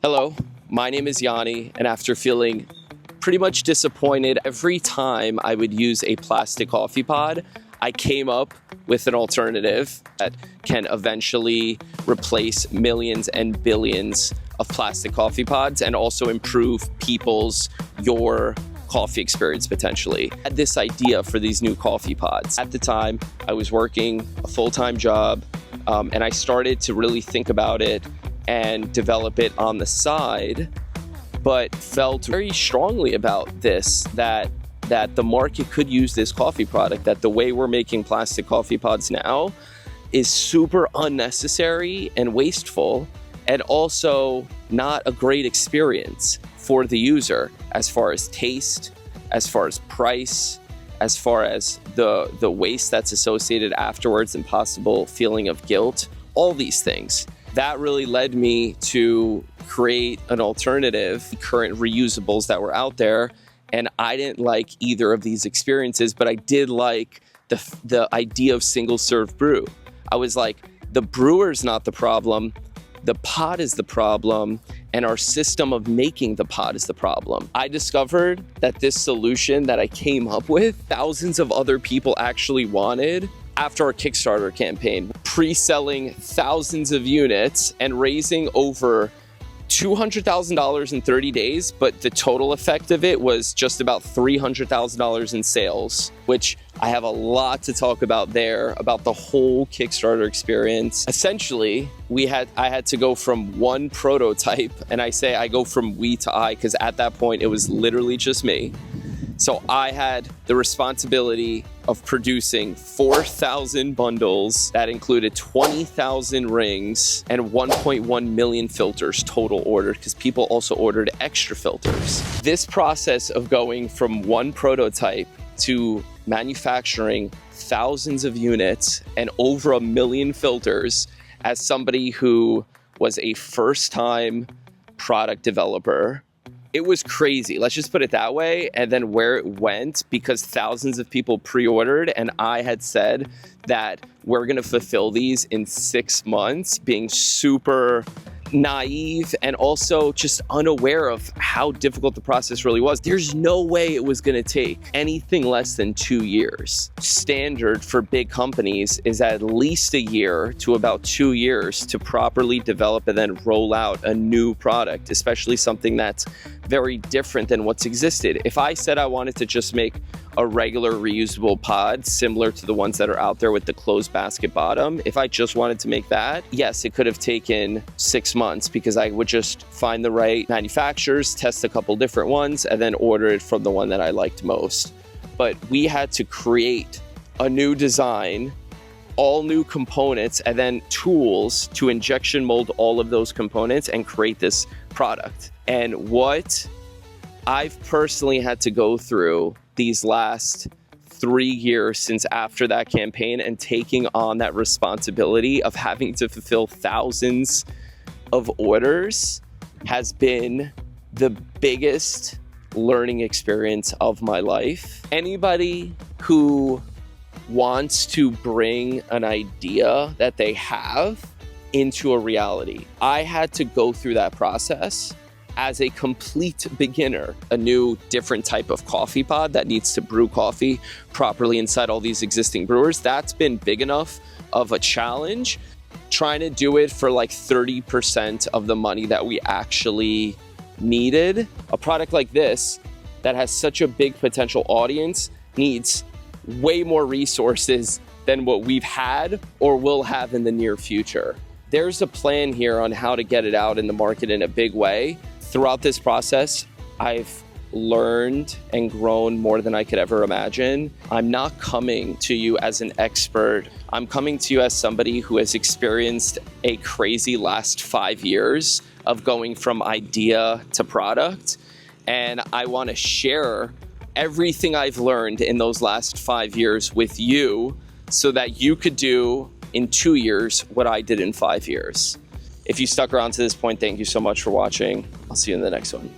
Hello, my name is Yanni, and after feeling pretty much disappointed every time I would use a plastic coffee pod, I came up with an alternative that can eventually replace millions and billions of plastic coffee pods and also improve your coffee experience potentially. I had this idea for these new coffee pods. At the time, I was working a full-time job, and I started to really think about it and develop it on the side, but felt very strongly about this, that the market could use this coffee product, that the way we're making plastic coffee pods now is super unnecessary and wasteful, and also not a great experience for the user as far as taste, as far as price, as far as the waste that's associated afterwards and possible feeling of guilt, all these things. That really led me to create an alternative, current reusables that were out there. And I didn't like either of these experiences, but I did like the idea of single serve brew. I was like, the brewer's not the problem, the pod is the problem, and our system of making the pod is the problem. I discovered that this solution that I came up with, thousands of other people actually wanted after our Kickstarter campaign, pre-selling thousands of units and raising over $200,000 in 30 days, but the total effect of it was just about $300,000 in sales, which I have a lot to talk about there, about the whole Kickstarter experience. Essentially, I had to go from one prototype, and I say I go from we to I, because at that point it was literally just me. So I had the responsibility of producing 4,000 bundles that included 20,000 rings and 1.1 million filters total ordered, because people also ordered extra filters. This process of going from one prototype to manufacturing thousands of units and over 1 million filters, as somebody who was a first-time product developer, it was crazy. Let's just put it that way. And then where it went, because thousands of people pre-ordered, and I had said that we're going to fulfill these in 6 months, being super naive and also just unaware of how difficult the process really was. There's no way it was going to take anything less than 2 years. Standard for big companies is at least a year to about 2 years to properly develop and then roll out a new product, especially something that's very different than what's existed. If I said I wanted to just make a regular reusable pod similar to the ones that are out there with the closed basket bottom, if I just wanted to make that, yes, it could have taken 6 months, because I would just find the right manufacturers, test a couple different ones, and then order it from the one that I liked most. But we had to create a new design, all new components, and then tools to injection mold all of those components and create this product. And what I've personally had to go through these last 3 years since after that campaign, and taking on that responsibility of having to fulfill thousands of orders, has been the biggest learning experience of my life. Anybody who wants to bring an idea that they have into a reality, I had to go through that process as a complete beginner. A new, different type of coffee pod that needs to brew coffee properly inside all these existing brewers, that's been big enough of a challenge. Trying to do it for like 30% of the money that we actually needed. A product like this that has such a big potential audience needs way more resources than what we've had or will have in the near future. There's a plan here on how to get it out in the market in a big way. Throughout this process, I've learned and grown more than I could ever imagine. I'm not coming to you as an expert. I'm coming to you as somebody who has experienced a crazy last 5 years of going from idea to product. And I want to share everything I've learned in those last 5 years with you, so that you could do in 2 years what I did in 5 years. If you stuck around to this point, thank you so much for watching. I'll see you in the next one.